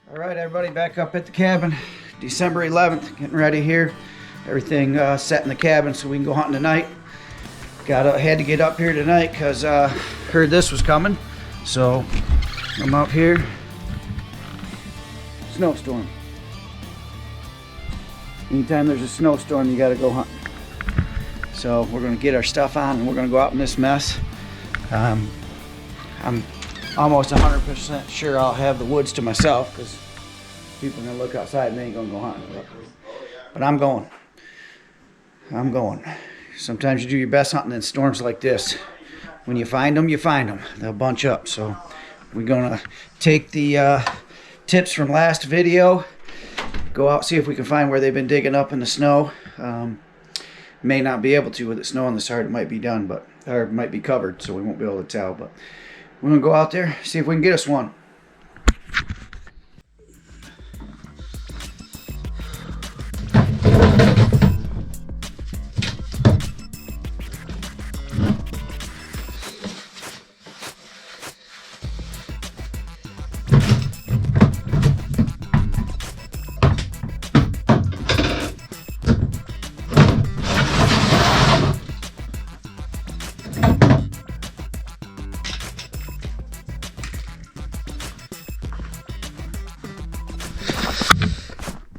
All right, everybody, back up at the cabin. December 11th, getting ready here. Everything set in the cabin so we can go hunting tonight. Had to get up here tonight because heard this was coming. So I'm up here. Snowstorm. Anytime there's a snowstorm, you got to go hunting. So we're going to get our stuff on and we're going to go out in this mess. I'm almost 100% sure I'll have the woods to myself because people are going to look outside and they ain't going to go hunting. But I'm going. Sometimes you do your best hunting in storms like this. When you find them, They'll bunch up. So we're going to take the tips from last video, go out, see if we can find where they've been digging up in the snow. May not be able to with it snowing this hard. It might be done, or it might be covered, so we won't be able to tell. But we're going to go out there, see if we can get us one.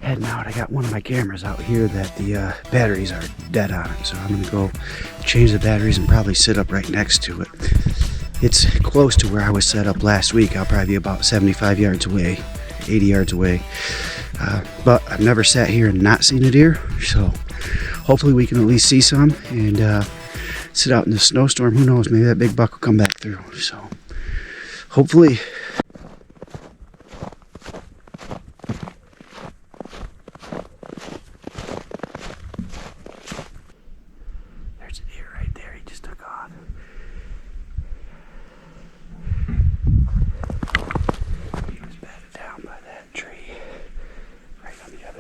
Heading out, I got one of my cameras out here that the batteries are dead on it, so I'm gonna go change the batteries and probably sit up right next to it. It's close to where I was set up last week. I'll probably be about 75 yards away, 80 yards away, but I've never sat here and not seen a deer, so hopefully we can at least see some and sit out in the snowstorm. Who knows, maybe that big buck will come back through, so hopefully.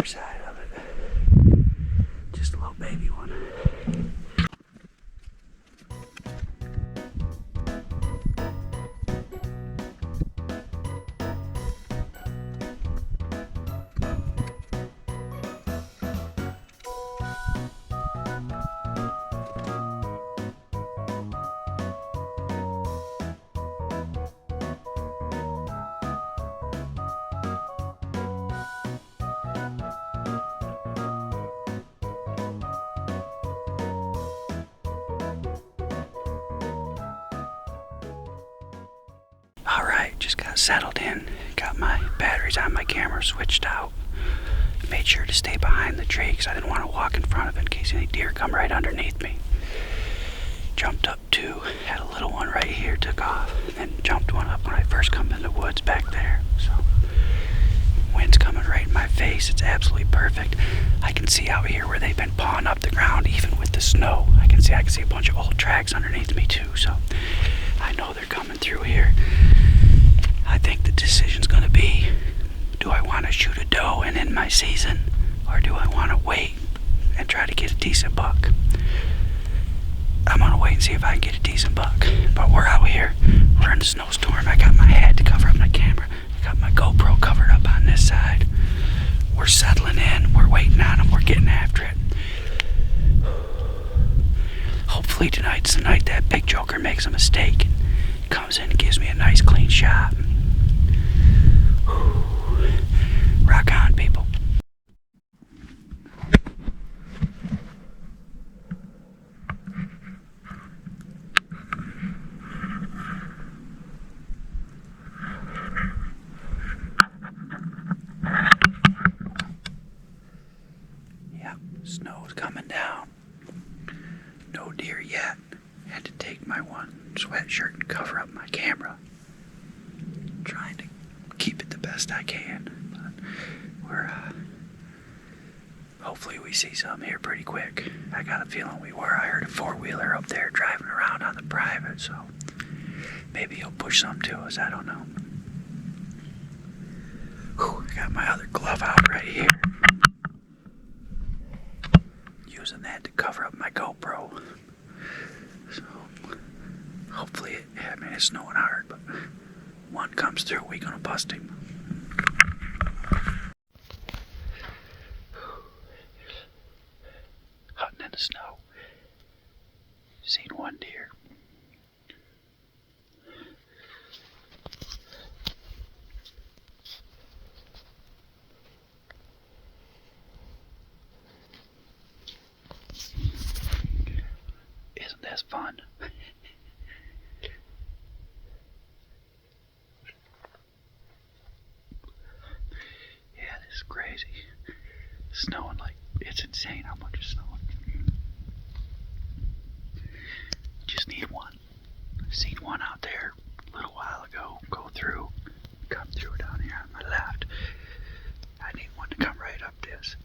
Side of it. Just a little baby one. Alright, just got settled in, got my batteries on my camera switched out, made sure to stay behind the tree because I didn't want to walk in front of it in case any deer come right underneath me. Jumped up two, had a little one right here, took off, and then jumped one up when I first come in the woods back there. So, wind's coming right in my face, it's absolutely perfect. I can see out here where they've been pawing up the ground even with the snow. I can see a bunch of old tracks underneath me too, so I know they're coming through here. I think the decision's going to be, do I want to shoot a doe and end my season, or do I want to wait and try to get a decent buck? I'm going to wait and see if I can get a decent buck. But we're out here, we're in the snowstorm. I got my hat to cover up my camera. I got my GoPro covered up on this side. We're settling in, we're waiting on them, we're getting after it. Hopefully tonight's the night that big joker makes a mistake and comes in and gives me a nice clean shot. Rock on, people. Yep, snow's coming down. No deer yet. Had to take my one sweatshirt and cover up my camera. Trying to keep it the best I can. But we're hopefully we see some here pretty quick. I got a feeling we were. I heard a four-wheeler up there driving around on the private, so maybe he'll push some to us. I don't know. Whew, I got my other glove out right here. Using that to cover up my GoPro. So hopefully it's snowing hard, but one comes through, we gonna bust him. is crazy. Snowing like, it's insane how much is snowing. Just need one. I've seen one out there a little while ago come through down here on my left. I need one to come right up this.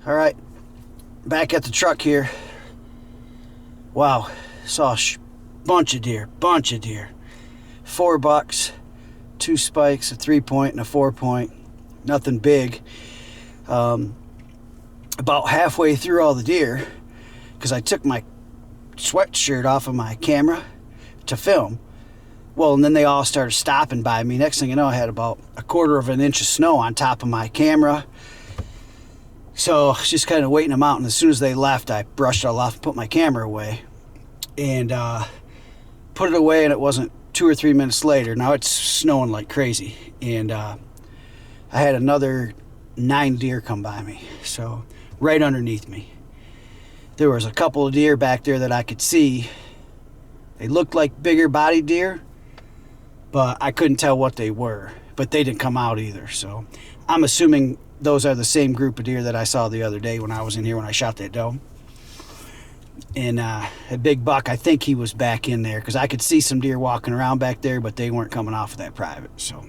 All right, back at the truck here. Wow, saw a bunch of deer. 4 bucks, 2 spikes, a 3-point and a 4-point. Nothing big. About halfway through all the deer, because I took my sweatshirt off of my camera to film. Well, and then they all started stopping by me. Next thing you know, I had about 1/4 of an inch of snow on top of my camera. So I was just kind of waiting them out, and as soon as they left, I brushed it all off and put my camera away. And put it away, and it wasn't 2 or 3 minutes later. Now it's snowing like crazy. And I had another 9 deer come by me. So right underneath me. There was a couple of deer back there that I could see. They looked like bigger body deer, but I couldn't tell what they were. But they didn't come out either. So I'm assuming those are the same group of deer that I saw the other day when I was in here when I shot that doe. And a big buck, I think he was back in there because I could see some deer walking around back there, but they weren't coming off of that private. So,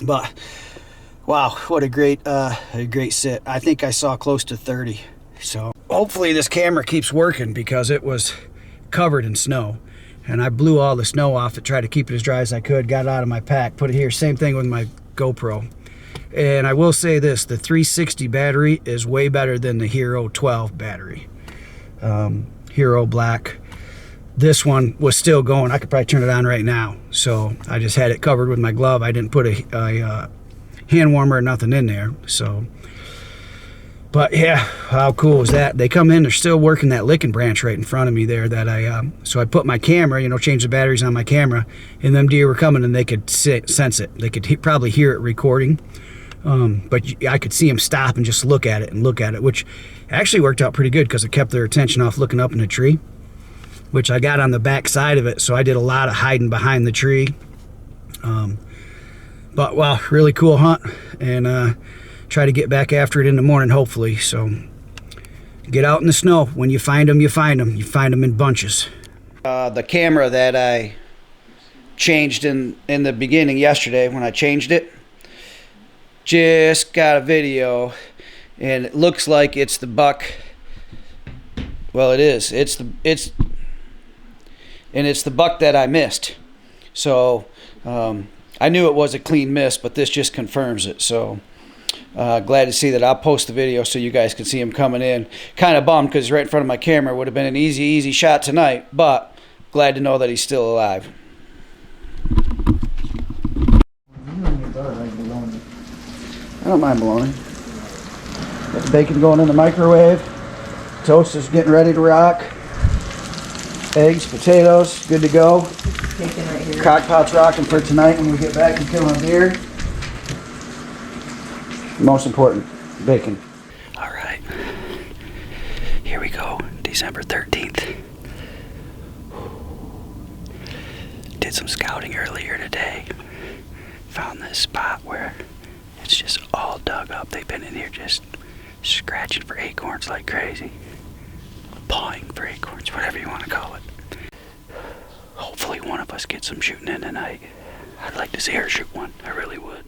but wow, what a great sit. I think I saw close to 30. So hopefully this camera keeps working because it was covered in snow. And I blew all the snow off to try to keep it as dry as I could. Got it out of my pack, put it here. Same thing with my GoPro. And I will say this, the 360 battery is way better than the Hero 12 battery. Hero Black. This one was still going. I could probably turn it on right now. So I just had it covered with my glove. I didn't put a hand warmer or nothing in there. So, but yeah, how cool is that? They come in, they're still working that licking branch right in front of me there that so I put my camera, you know, change the batteries on my camera, and them deer were coming and they could sense it. They could probably hear it recording. But I could see them stop and just look at it, which actually worked out pretty good because it kept their attention off looking up in the tree, which I got on the back side of it, so I did a lot of hiding behind the tree. But wow, really cool hunt, and try to get back after it in the morning, hopefully. So get out in the snow. When you find them, you find them. You find them in bunches. The camera that I changed in the beginning yesterday when I changed it, just got a video, and it looks like it's the buck. Well, it is. It's the buck that I missed. So I knew it was a clean miss, but this just confirms it. So glad to see that. I'll post the video so you guys can see him coming in. Kind of bummed because he's right in front of my camera. Would have been an easy shot tonight, but glad to know that he's still alive. I don't mind bologna. Got the bacon going in the microwave. Toast is getting ready to rock. Eggs, potatoes, good to go. Bacon right here. Crock-pot's rocking for tonight when we get back and killing deer. Most important, bacon. All right, here we go. December 13th. Did some scouting earlier today. Found this spot where it's just all dug up. They've been in here just scratching for acorns like crazy. Pawing for acorns, whatever you want to call it. Hopefully one of us gets some shooting in tonight. I'd like to see her shoot one. I really would.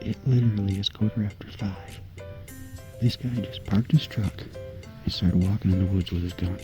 It literally is 5:15. This guy just parked his truck and started walking in the woods with his gun.